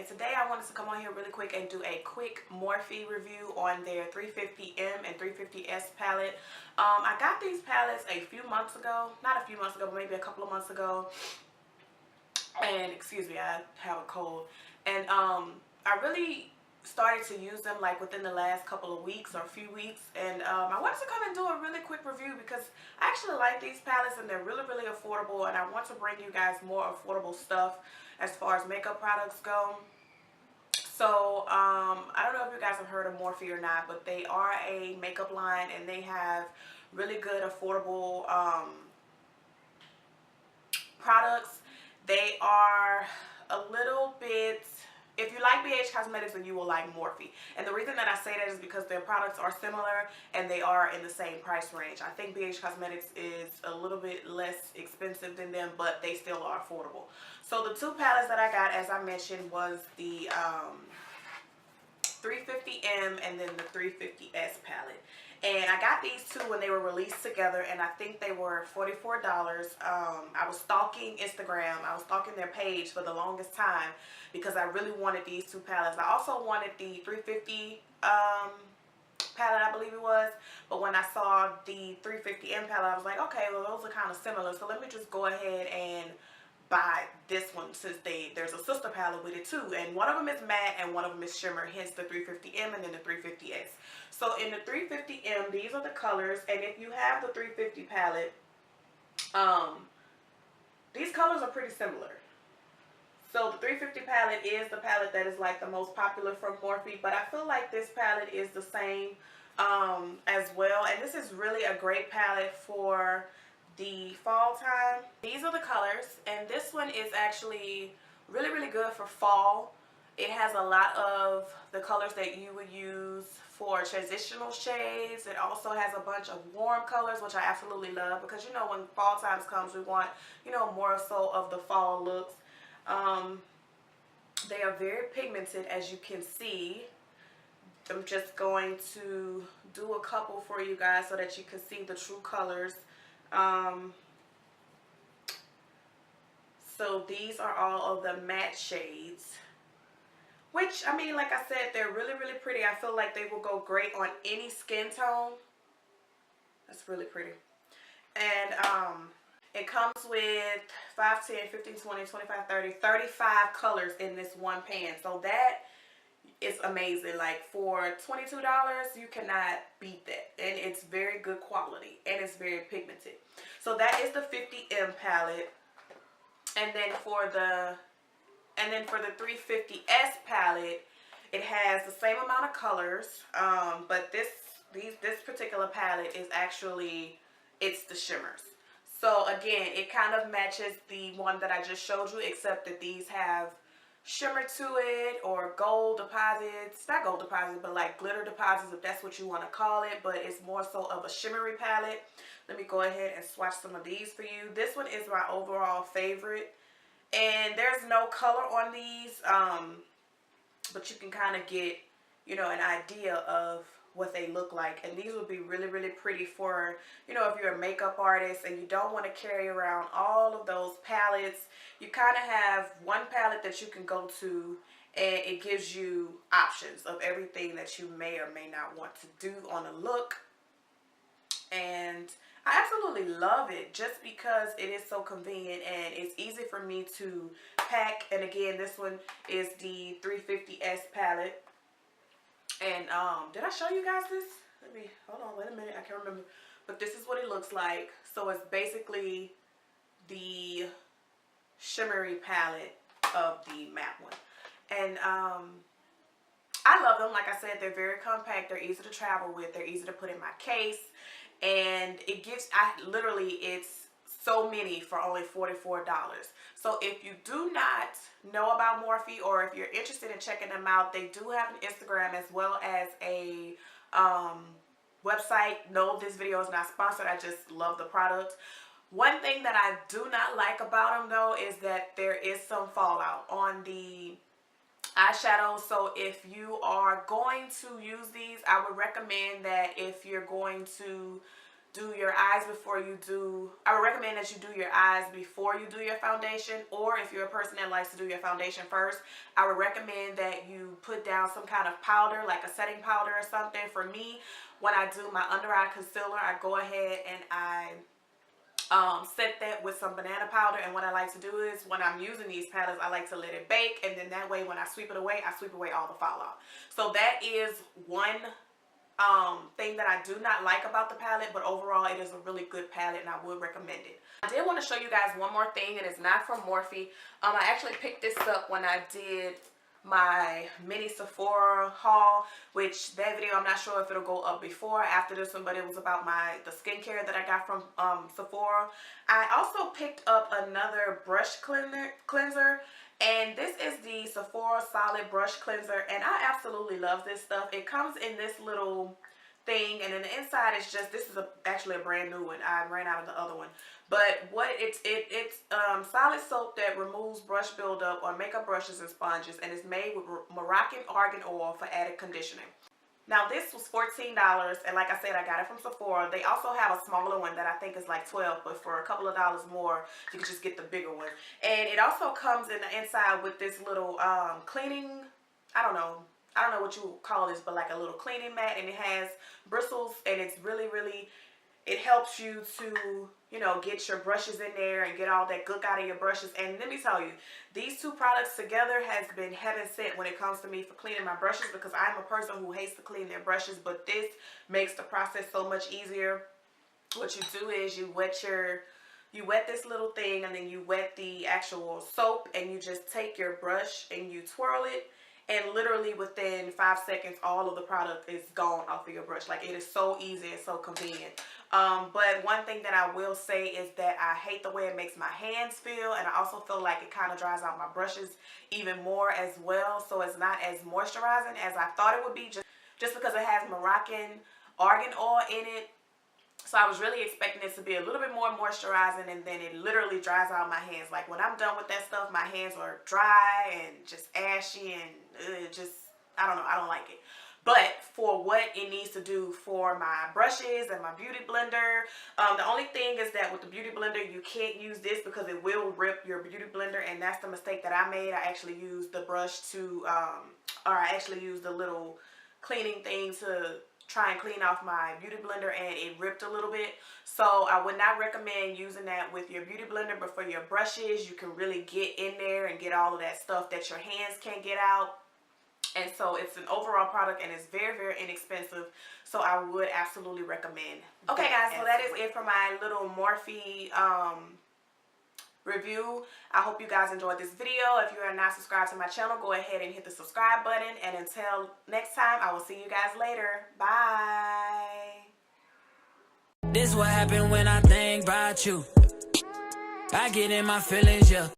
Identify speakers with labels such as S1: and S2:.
S1: and today I wanted to come on here really quick and do a quick Morphe review on their 350M and 350S palette. I got these palettes a few months ago, not a few months ago, but maybe a couple of months ago, and excuse me, I have a cold, and I really started to use them like within the last couple of weeks or a few weeks, and I wanted to come and do a really quick review because I actually like these palettes and they're really affordable, and I want to bring you guys more affordable stuff as far as makeup products go. So I don't know if you guys have heard of Morphe or not, but they are a makeup line and they have really good affordable products. They are a little bit, if you like BH Cosmetics, then you will like Morphe. And the reason that I say that is because their products are similar and they are in the same price range. I think BH Cosmetics is a little bit less expensive than them, but they still are affordable. So the two palettes that I got, as I mentioned, was the 350M and then the 350S palette. And I got these two when they were released together, and I think they were $44. I was stalking Instagram. I was stalking their page for the longest time because I really wanted these two palettes. I also wanted the 350 palette, I believe it was, but when I saw the 350M palette, I was like, okay, well, those are kind of similar, so let me just go ahead and buy this one since there's a sister palette with it too, and one of them is matte and one of them is shimmer, hence the 350M and then the 350S. So in the 350M, these are the colors, and if you have the 350 palette, these colors are pretty similar. So the 350 palette is the palette that is like the most popular from Morphe, but I feel like this palette is the same as well, and this is really a great palette for the fall time. These are the colors, and this one is actually really good for fall. It has a lot of the colors that you would use for transitional shades. It also has a bunch of warm colors, which I absolutely love, because you know when fall times comes, we want, you know, more so of the fall looks. They are very pigmented, as you can see. I'm just going to do a couple for you guys so that you can see the true colors. So these are all of the matte shades, which, I mean, like I said, they're really pretty. I feel like they will go great on any skin tone. That's really pretty. And it comes with 5, 10, 15, 20, 25, 30, 35 colors in this one pan. So that is amazing. Like for $22, you cannot beat that. And it's very good quality and it's very pigmented. So that is the 50M palette. And then for the 350S palette, it has the same amount of colors, but this particular palette is actually, it's the shimmers. So again, it kind of matches the one that I just showed you, except that these have shimmer to it, or gold deposits, not gold deposits, but like glitter deposits, if that's what you want to call it, but it's more so of a shimmery palette. Let me go ahead and swatch some of these for you. This one is my overall favorite, and there's no color on these, but you can kind of get, you know, an idea of what they look like. And these would be really pretty for, you know, if you're a makeup artist and you don't want to carry around all of those palettes. You kind of have one palette that you can go to, and it gives you options of everything that you may or may not want to do on a look. And I absolutely love it just because it is so convenient and it's easy for me to pack. And again, this one is the 350S palette. And did I show you guys this? Let me, hold on, wait a minute, I can't remember. But this is what it looks like. So it's basically the shimmery palette of the matte one. And I love them. Like I said, they're very compact, they're easy to travel with, they're easy to put in my case. And it gives, it's so many for only $44. So if you do not know about Morphe, or if you're interested in checking them out, they do have an Instagram as well as a website. No, this video is not sponsored. I just love the product. One thing that I do not like about them though is that there is some fallout on the eyeshadows. So if you are going to use these, I would recommend that if you're going to do your eyes before you do, I would recommend that you do your eyes before you do your foundation, or if you're a person that likes to do your foundation first, I would recommend that you put down some kind of powder, like a setting powder or something. For me, when I do my under eye concealer, I go ahead and I set that with some banana powder. And what I like to do is, when I'm using these palettes, I like to let it bake, and then that way when I sweep it away, I sweep away all the fallout. So that is one thing that I do not like about the palette, but overall it is a really good palette and I would recommend it. I did want to show you guys one more thing, and it's not from Morphe. I actually picked this up when I did my mini Sephora haul, which that video, I'm not sure if it'll go up before or after this one, but it was about the skincare that I got from Sephora. I also picked up another brush cleanser, and this is the Sephora Solid Brush Cleanser, and I absolutely love this stuff. It comes in this little thing, and then the inside is just, this is actually a brand new one. I ran out of the other one. But what it's solid soap that removes brush buildup on makeup brushes and sponges, and it's made with Moroccan argan oil for added conditioning. Now this was $14, and like I said, I got it from Sephora. They also have a smaller one that I think is like $12, but for a couple of dollars more, you can just get the bigger one. And it also comes in the inside with this little cleaning, I don't know what you call this, but like a little cleaning mat, and it has bristles, and it's really, it helps you to, you know, get your brushes in there and get all that gook out of your brushes. And let me tell you, these two products together has been heaven sent when it comes to me for cleaning my brushes, because I'm a person who hates to clean their brushes, but this makes the process so much easier. What you do is you wet this little thing, and then you wet the actual soap, and you just take your brush and you twirl it, and literally within 5 seconds, all of the product is gone off of your brush. Like, it is so easy and so convenient. But one thing that I will say is that I hate the way it makes my hands feel, and I also feel like it kind of dries out my brushes even more as well. So it's not as moisturizing as I thought it would be, just because it has Moroccan argan oil in it. So I was really expecting it to be a little bit more moisturizing, and then it literally dries out my hands. Like, when I'm done with that stuff, my hands are dry and just ashy, and just, I don't know, I don't like it. But for what it needs to do for my brushes and my beauty blender, the only thing is that with the beauty blender, you can't use this because it will rip your beauty blender, and that's the mistake that I made. I actually used the brush to, or I actually used the little cleaning thing to try and clean off my beauty blender, and it ripped a little bit. So I would not recommend using that with your beauty blender, but for your brushes, you can really get in there and get all of that stuff that your hands can't get out. And so it's an overall product, and it's very inexpensive, so I would absolutely recommend. Okay guys, so that is it for my little Morphe review. I hope you guys enjoyed this video. If you are not subscribed to my channel, go ahead and hit the subscribe button, and until next time, I will see you guys later. Bye.
S2: This what happened when I think about you. I get in my feelings, yeah.